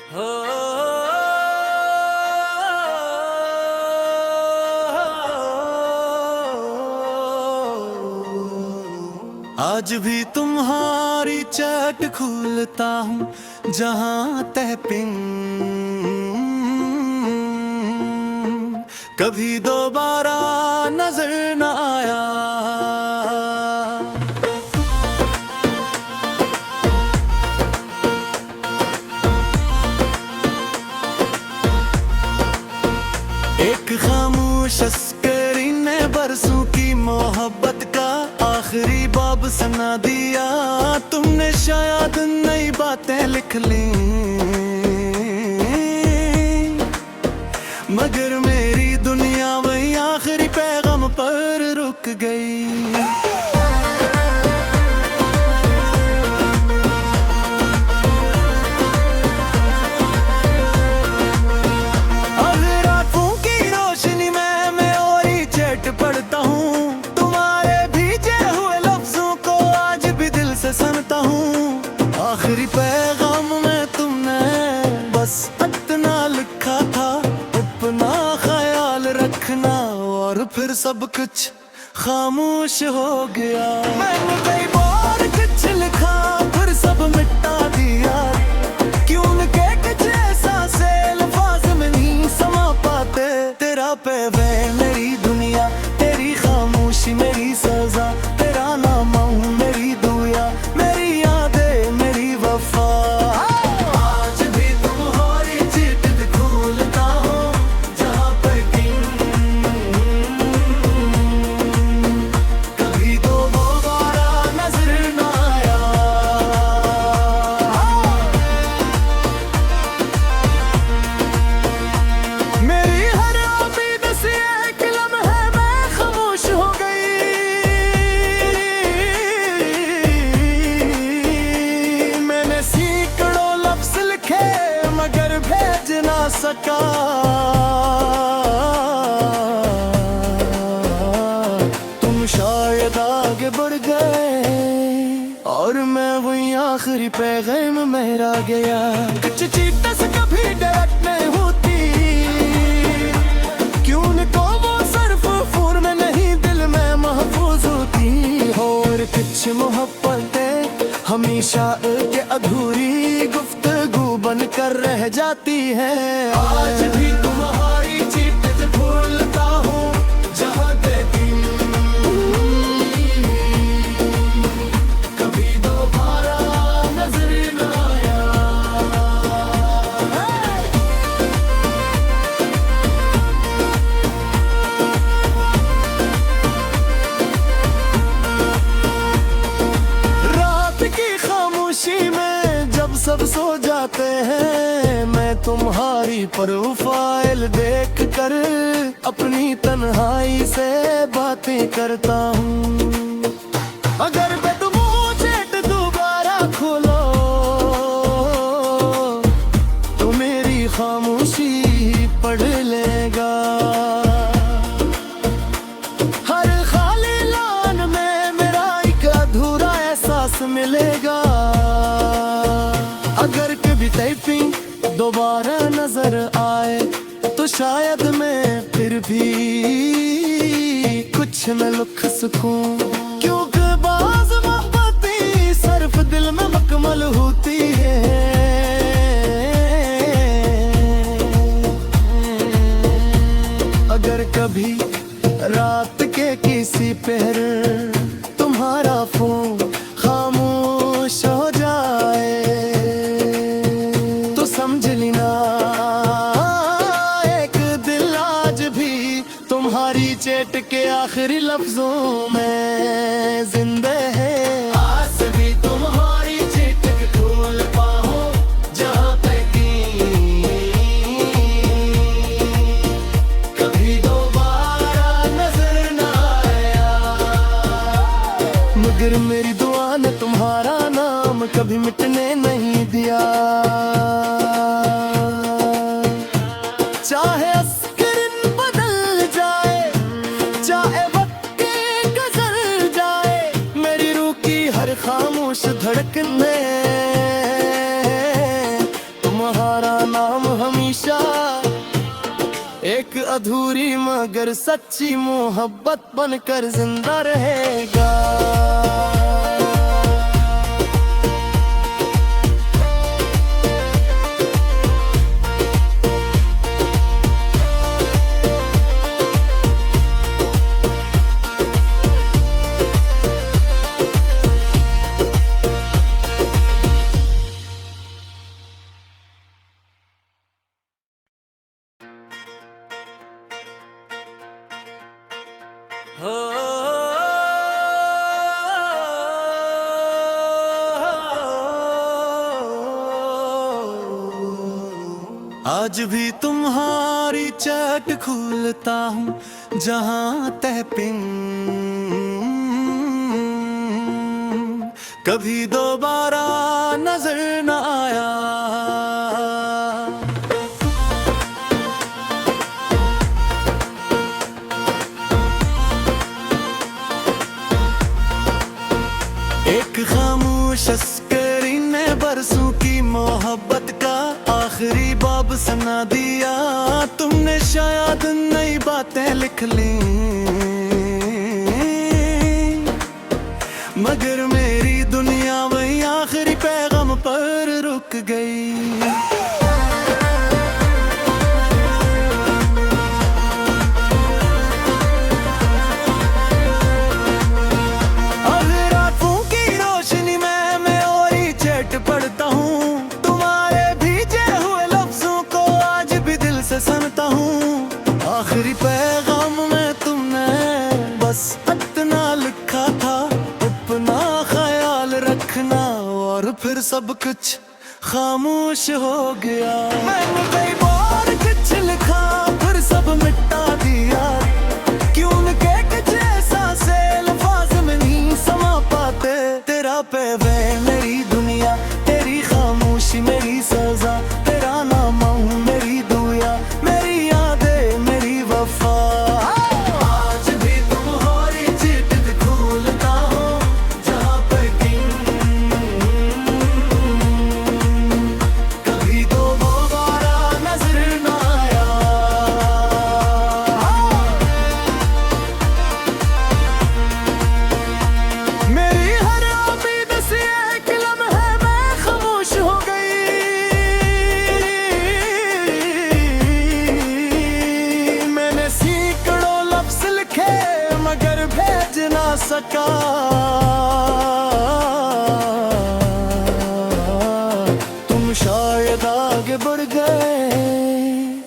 हो आज भी तुम्हारी चैट खोलता हूँ जहाँ टैपिंग कभी दोबारा नजर न आया। एक खामोश अस्करी ने बरसों की मोहब्बत का आखिरी बाब सुना दिया। तुमने शायद नई बातें लिख ली मगर मेरी दुनिया वही आखिरी पैगाम पर रुक गई। पढ़ता हूँ तुम्हारे भीजे हुए लफ्जों को आज भी दिल से सुनता हूँ। आखिरी पैगाम में तुमने बस इतना लिखा था, अपना ख्याल रखना, और फिर सब कुछ खामोश हो गया। मैंने कई बार कुछ लिखा फिर सब मिटा दिया, क्यों उनके कुछ ऐसा से लफ्ज में नहीं समा पाते। तेरा पैवे मेरी दुनिया, तेरी खामोशी मेरी सजा, तेरा नाम मेरी दुआ, मेरी यादें मेरी वफा। आज भी तुम्हारी चिट्ठी खोलता हूँ जहाँ पर कभी दोबारा नजर न आया। मेरी हर उम्मीद से एक लम्हे में खामोश हो गई। मैंने सैकड़ों लफ्ज लिखे मगर भेज ना सका। तुम शायद आगे बढ़ गए और मैं वही आखिरी पैगाम में रह गया। कुछ चीज़ें से कभी डायरेक्ट नहीं होती, क्यों उनको वो सिर्फ फोन में नहीं दिल में महफूज होती। और कुछ मोहब्बतें हमेशा एक अधूरी गुफ्तगू बनकर रह जाती हैं। आज भी तुम्हारी चिट्ठी भूलता हूँ जहाँ दिन कभी दोबारा नजर न आया। रात की खामोशी में जब सब सो जाते हैं, मैं तुम्हारी प्रोफाइल देख कर अपनी तन्हाई से बातें करता हूँ। अगर मैं तुम चैट दोबारा खोलो तो मेरी खामोशी पढ़ लेगा। हर खाली लान में मेरा एक अधूरा एहसास मिलेगा। अगर कभी टाइपिंग दोबारा नजर आए तो शायद मैं फिर भी कुछ न लिख सकूं, क्योंकि बाज़ मोहब्बतें सिर्फ दिल में मुकम्मल होती है। अगर कभी रात के किसी पहर तुम्हारा फोन खामोश हो जाए तो समझ लेना एक दिल आज भी तुम्हारी चैट के आखिरी लफ्जों में जिंदा है। आज भी तुम्हारी चिट्ठी खोल पाऊं जहाँ तक कभी दोबारा नजर न आया। मगर मेरी दुआ ने तुम्हारा नाम कभी मिटने नहीं दिया। चाहे अस्करन बदल जाए, चाहे वक्त गुजर जाए, मेरी रूह की हर खामोश धड़कन में तुम्हारा अधूरी मगर सच्ची मोहब्बत बनकर जिंदा रहेगा। आज भी तुम्हारी चैट खोलता हूँ जहाँ टैपिंग कभी दोबारा नजर न आया। एक खामोश अस्करी ने बरसों की मोहब्बत का आखिरी बाब सुना दिया। तुमने शायद नई बातें लिख ली मगर मेरी दुनिया वही आखिरी पैगाम पर रुक गई। पढ़ता हूँ तुम्हारे भीजे हुए लफ्जों को आज भी दिल से सुनता हूँ। आखिरी पैगाम में तुमने बस इतना लिखा था, अपना ख्याल रखना, और फिर सब कुछ खामोश हो गया। मैंने कई बार कुछ लिखा फिर सब मिटा दिया, क्यों के कुछ ऐसा से लफ्ज में नहीं समा पाते। तेरा पैवे मेरी दुनिया, तेरी खामोशी मेरी सजा, तेरा नाम हूँ मेरी दुआ, मेरी यादें मेरी वफा। आज भी तुम्हारी चिट खोलता हूँ जहाँ पर कभी दोबारा नजर न आया। मेरी हर उम्मीद से एक लम्हे में खामोश हो गई। मैंने सैकड़ों लफ्ज लिखे मगर भेज ना सका। तुम शायद आगे बढ़ गए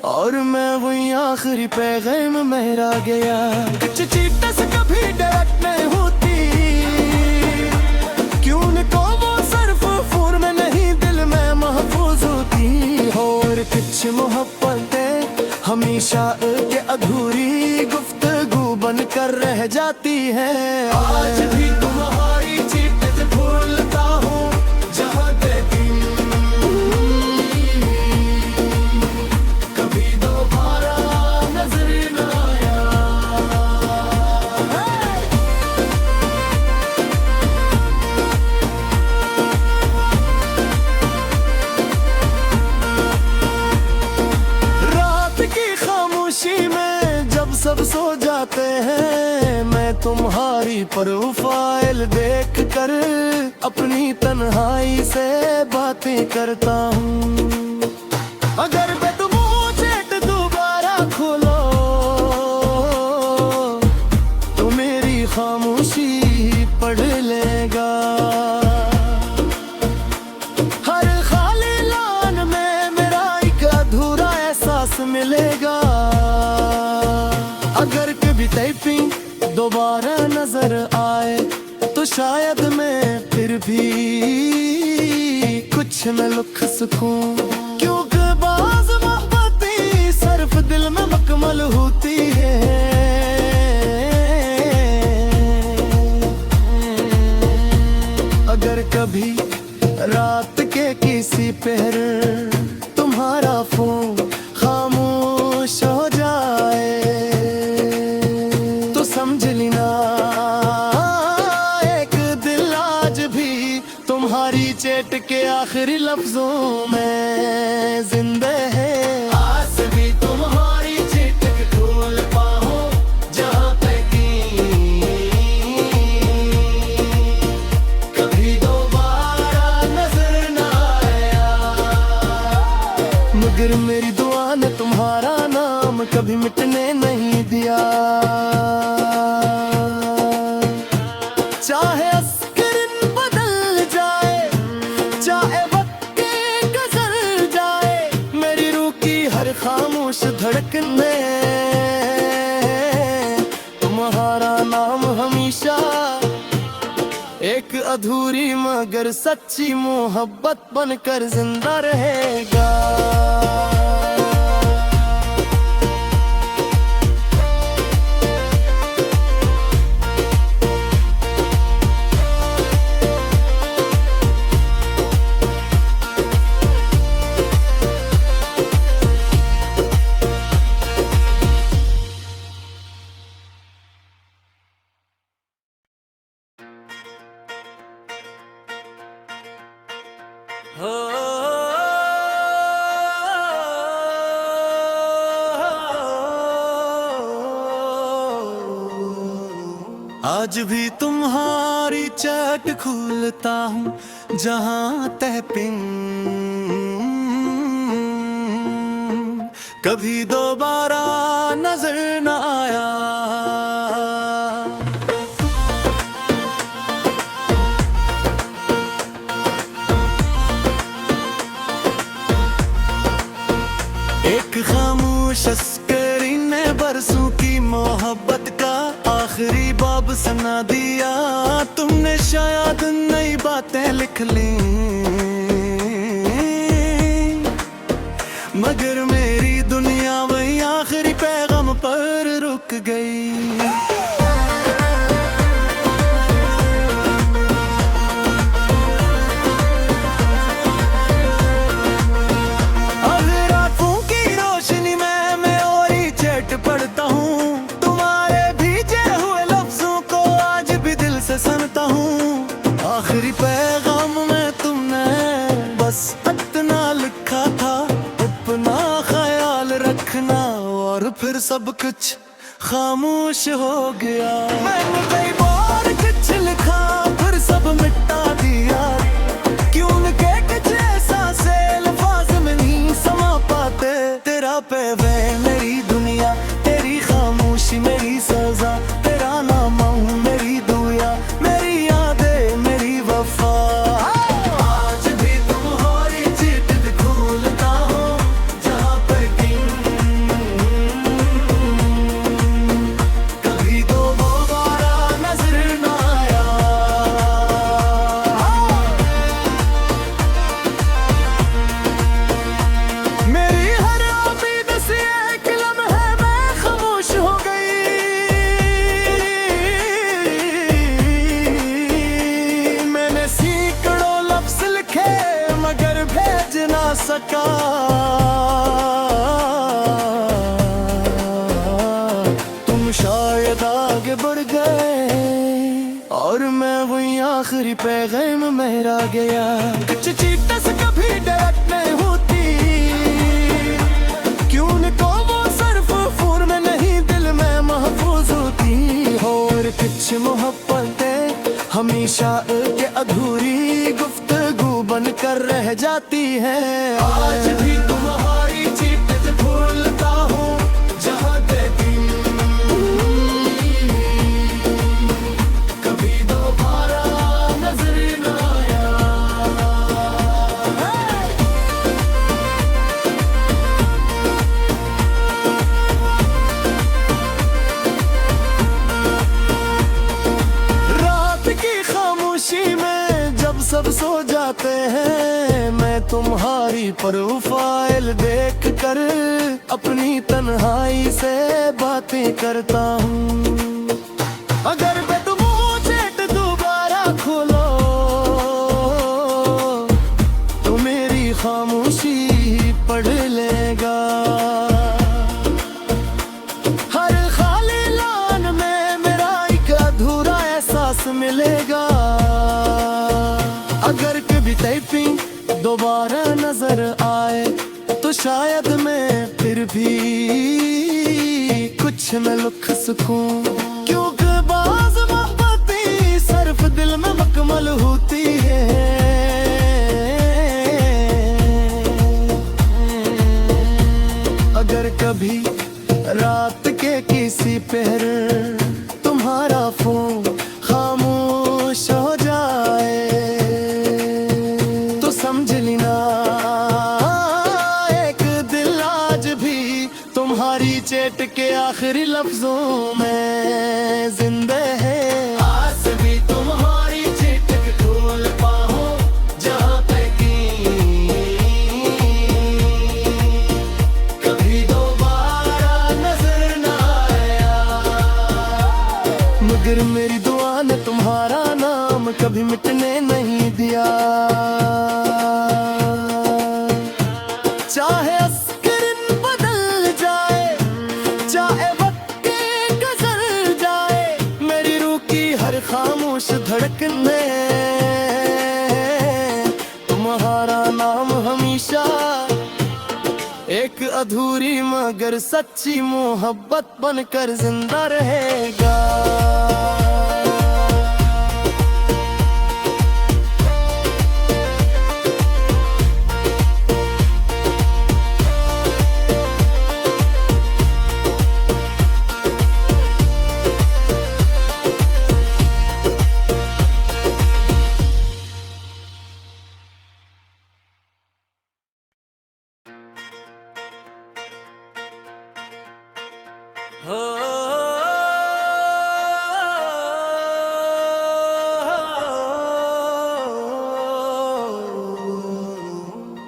और मैं वही आखिरी पैगाम में रह गया। कुछ चीज़ें से कभी डायरेक्ट नहीं होती, क्यों को वो सिर्फ फोन में नहीं दिल में महफूज होती। और कुछ मोहब्बतें हमेशा एक अधूरी गुफ्तगू बनकर रह जाती हैं। आज भी तुम्हारी चीज़ें भूलता हूँ जहाँ कभी दोबारा नजर न आया। रात की खामोशी में जब सब सो जाते हैं, मैं तुम्हारी प्रोफाइल देख कर अपनी तन्हाई से बातें करता हूँ। अगर मैं तुम चैट दोबारा खोलो तो मेरी खामोशी पढ़ लेगा। हर खाली लान में मेरा एक अधूरा एहसास मिलेगा। अगर कभी टाइपिंग दोबारा नजर आए तो शायद मैं फिर भी कुछ न लिख सकूं, क्योंकि बाज़ मोहब्बतें सिर्फ दिल में मुकम्मल होती है। अगर कभी रात के किसी पहर तुम्हारा फोन खामोश हो जाए तो समझ लेना एक दिल आज भी तुम्हारी चैट के आखिरी लफ्जों में जिंदा है। आज भी तुम्हारी चैट कभी मिटने नहीं दिया। चाहे अस्किन बदल जाए, चाहे वक्त गुजर जाए, मेरी रूह की हर खामोश धड़कन में तुम्हारा नाम हमेशा एक अधूरी मगर सच्ची मोहब्बत बनकर जिंदा रहेगा। आज भी तुम्हारी चैट खोलता हूँ जहाँ टैपिंग कभी दोबारा नजर न आया। एक खामोश अस्करी ने बरसों की मोहब्बत का आखिरी बाब सुना दिया। तुमने शायद नई बातें लिख ली, मगर मेरी दुनिया वही आखिरी पैगाम पर रुक गई। पढ़ता हूँ तुम्हारे भीजे हुए लफ्जों को आज भी दिल से सुनता हूँ। आखिरी पैगाम में तुमने बस इतना लिखा था, अपना ख्याल रखना, और फिर सब कुछ खामोश हो गया। मैंने कई बार कुछ लिखा फिर सब मिटा दिया, क्यों के कुछ ऐसा से लफ्ज़ में नहीं समा पाते। तेरा पैवे मेरी दुनिया, तेरी खामोशी मेरी सजा, तेरा नाम हूँ मेरी दुआ, मेरी यादें मेरी वफा। आज भी तुम्हारी चिट खोलता हूँ जहाँ पे कभी दोबारा नजर न आया। मेरी हर उम्मीद से एक लम्हे में खामोश हो गई। मैंने सैकड़ों लफ्ज़ लिखे मगर भेज ना सका। तुम शायद आगे बढ़ गए और मैं वही आखिरी पैगाम में रह गया। कुछ चीज़ें से कभी डायरेक्ट नहीं होती, क्यों को वो सिर्फ फूर में नहीं दिल में महफूज होती। और कुछ मोहब्बतें हमेशा एक अधूरी गुफ्तगू बनकर रह जाती हैं। आज भी तुम्हारी चीज़ें भूलता हूँ जहाँ देती कभी दोबारा नजर न आया। रात की खामोशी में जब सब सो जाते हैं, मैं तुम्हारी प्रोफाइल देख कर अपनी तन्हाई से बातें करता हूँ। अगर मैं तुम चैट दोबारा खोलो तो मेरी खामोशी पढ़ लेगा। हर खाली लान में मेरा एक अधूरा एहसास मिलेगा। अगर कभी टाइपिंग दोबारा नजर आए तो शायद मैं फिर भी कुछ न लिख सकूं, क्योंकि बाज़ मोहब्बतें सिर्फ दिल में मुकम्मल होती है। अगर कभी पहर तुम्हारा फोन खामोश हो जाए तो समझ लेना एक दिल आज भी तुम्हारी चेट के आखिरी लफ्जों में जिंदा है। आज भी तुम्हारी चेट खोल पाओ जहाँ पे कभी दोबारा नजर ना आया, मगर मेरी दुआ ने तुम्हारा नाम कभी मिटने नहीं दिया। चाहे अस्करन बदल जाए, चाहे वक्त के गुजर जाए, मेरी रूह की हर खामोश धड़कन में तुम्हारा नाम हमेशा एक अधूरी मगर सच्ची मोहब्बत बनकर जिंदा रहेगा।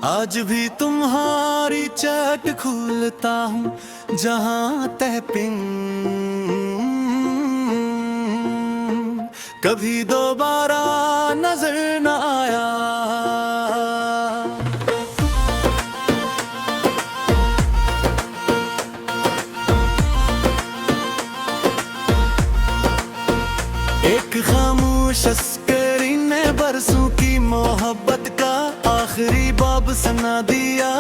आज भी तुम्हारी चैट खोलता हूँ जहाँ टैपिंग कभी दोबारा नजर न आया। एक खामोश अस्करी ने बरसों की मोहब्बत का आखिरी बाब सुना दिया।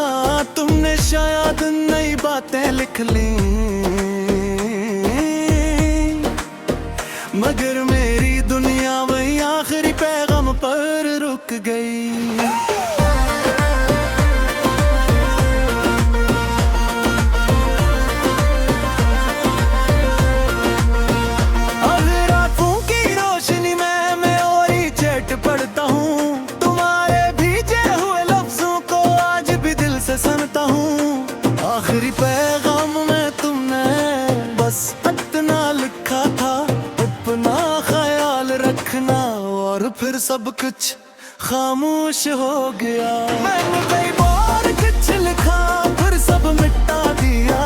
तुमने शायद नई बातें लिख ली, मगर मेरी दुनिया वही आखिरी पैगाम पर रुक गई। पढ़ता हूँ तुम्हारे भीजे हुए लफ्जों को आज भी दिल से सुनता हूँ। आखिरी पैगाम में तुमने बस इतना लिखा था, अपना ख्याल रखना, और फिर सब कुछ खामोश हो गया। मैंने कई बार कुछ लिखा फिर सब मिटा दिया,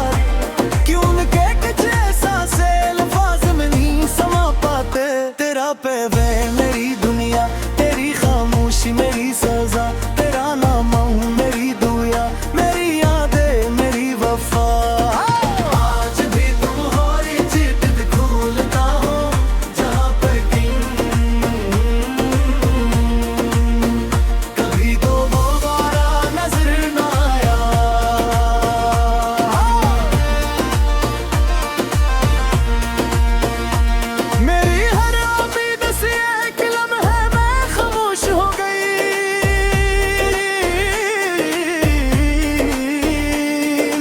क्यों के कुछ ऐसा से लफ्ज़ में नहीं समा पाते। तेरा पैवे मेरी दुनिया, तेरी खामोशी मेरी सजा, तेरा नाम मेरी दुआ, मेरी यादें मेरी वफा। आज भी तुम्हारी चिट खोलता हूँ जहाँ पर कभी दोबारा नजर न आया। मेरी हर उम्मीद से एक लम्हे में खामोश हो गई।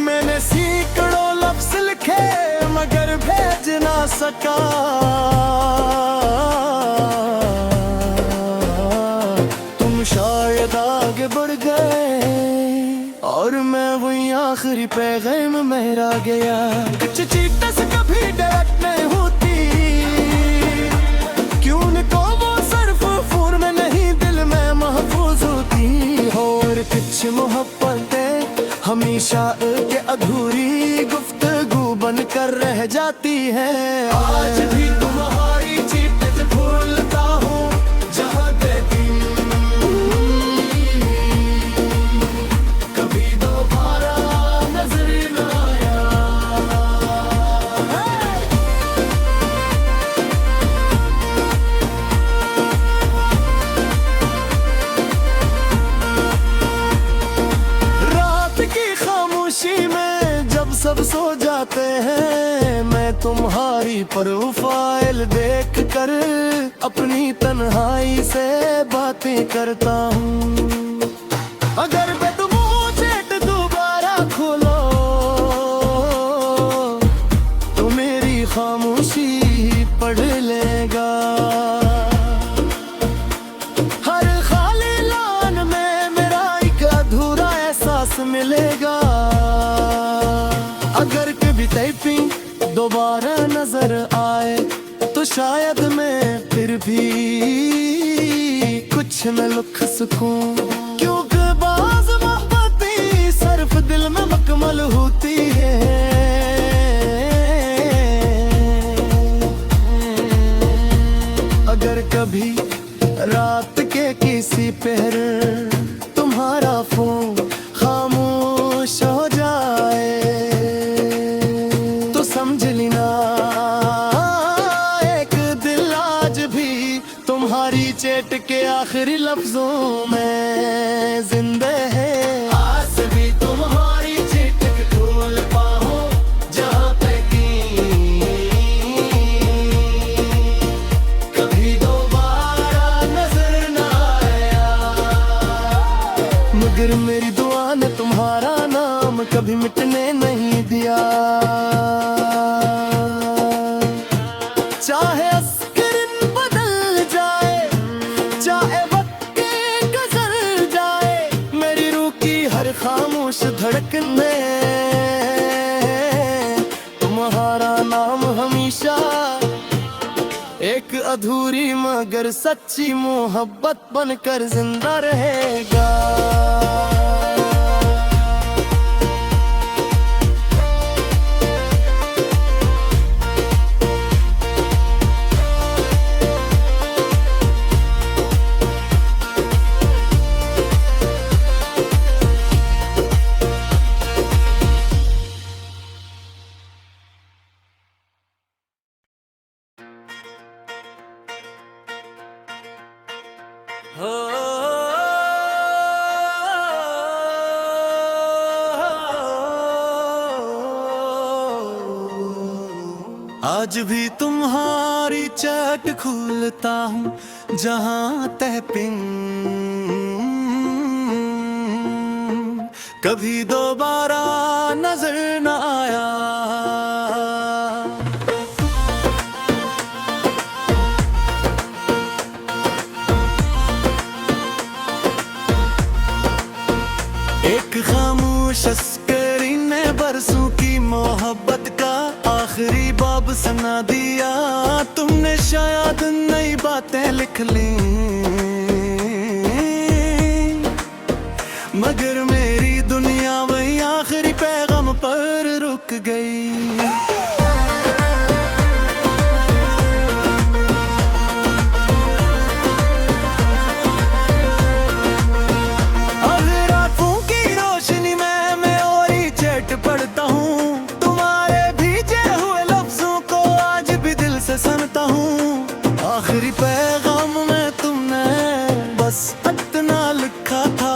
मैंने सैकड़ों लफ्ज़ लिखे मगर भेज ना सका। तुम शायद आगे बढ़ गए और मैं वही आखिरी पैगाम में रह गया। कुछ चीज़ें से कभी डायरेक्ट नहीं होती, क्यों को वो सिर्फ फोन में नहीं दिल में महफूज होती। और कुछ मोहब्बतें हमेशा एक अधूरी गुफ्तगू बनकर रह जाती है। आज भी तुम्हारी चीज़ें भूलता हूँ जहाँ कभी दोबारा नजर न आया। रात की खामोशी में जब सब सो जाते हैं, मैं तुम्हारी प्रोफाइल देख कर अपनी तन्हाई से बातें करता हूँ। अगर मैं तुम चैट दोबारा खोलो तो मेरी एहसास मिलेगा। अगर कभी टाइपिंग दोबारा नजर आए तो शायद मैं फिर भी कुछ न लिख सकूं, क्योंकि बाज़ मोहब्बतें सिर्फ दिल में मुकम्मल होती है। अगर कभी रात के किसी पहर तुम्हारा फोन खामोश हो जाए तो समझ लेना एक दिल आज भी तुम्हारी चेट के आखिरी लफ्जों में जिंदा है। आज भी तुम्हारी चेट खोल पाओ जहाँ पे कभी दोबारा नजर न आया, मगर मेरी दुआ ने तुम्हारा नाम कभी मिटने नहीं दिया। चाहे अस्करन बदल जाए, चाहे वक्त गुजर जाए, मेरी रूह की हर खामोश धड़कन में तुम्हारा नाम हमेशा एक अधूरी मगर सच्ची मोहब्बत बनकर जिंदा रहेगा। आज भी तुम्हारी चैट खोलता हूँ जहाँ टैपिंग कभी दोबारा नजर न आया। एक खामोश अस्करीन ने बरसों की मोहब्बत का आखिरी बाब सुना दिया। तुमने शायद नई बातें लिख ली, मगर मेरी दुनिया वही आखिरी पैगाम पर रुक गई। आखिरी पैगाम में तुमने बस इतना लिखा था,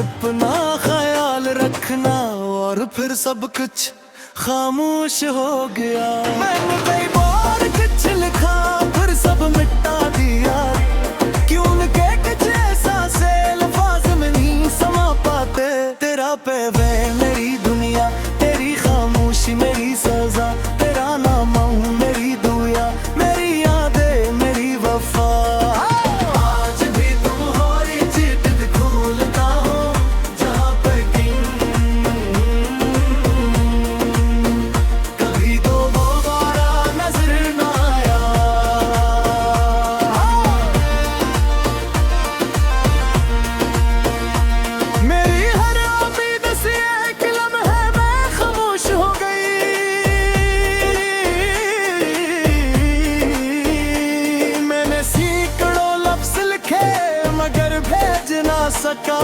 अपना ख्याल रखना, और फिर सब कुछ खामोश हो गया। मैंने कई बार कुछ लिखा फिर सब मिटा दिया, क्यों उनके कुछ ऐसा से लफ्ज़ में नहीं समा पाते। तेरा पैवे मेरी दुनिया, तेरी खामोशी मेरी सजा, तेरा नाम मेरी दुआ, मेरी यादें मेरी वफा। आज भी तुम्हारी चिट्ठी खोलता हूँ जहाँ पे कभी दोबारा नजर न आया। मेरी हर उम्मीद से एक लम्हे में खामोश हो गई। मैंने सैकड़ों लफ्ज़ लिखे मगर भेज ना सका।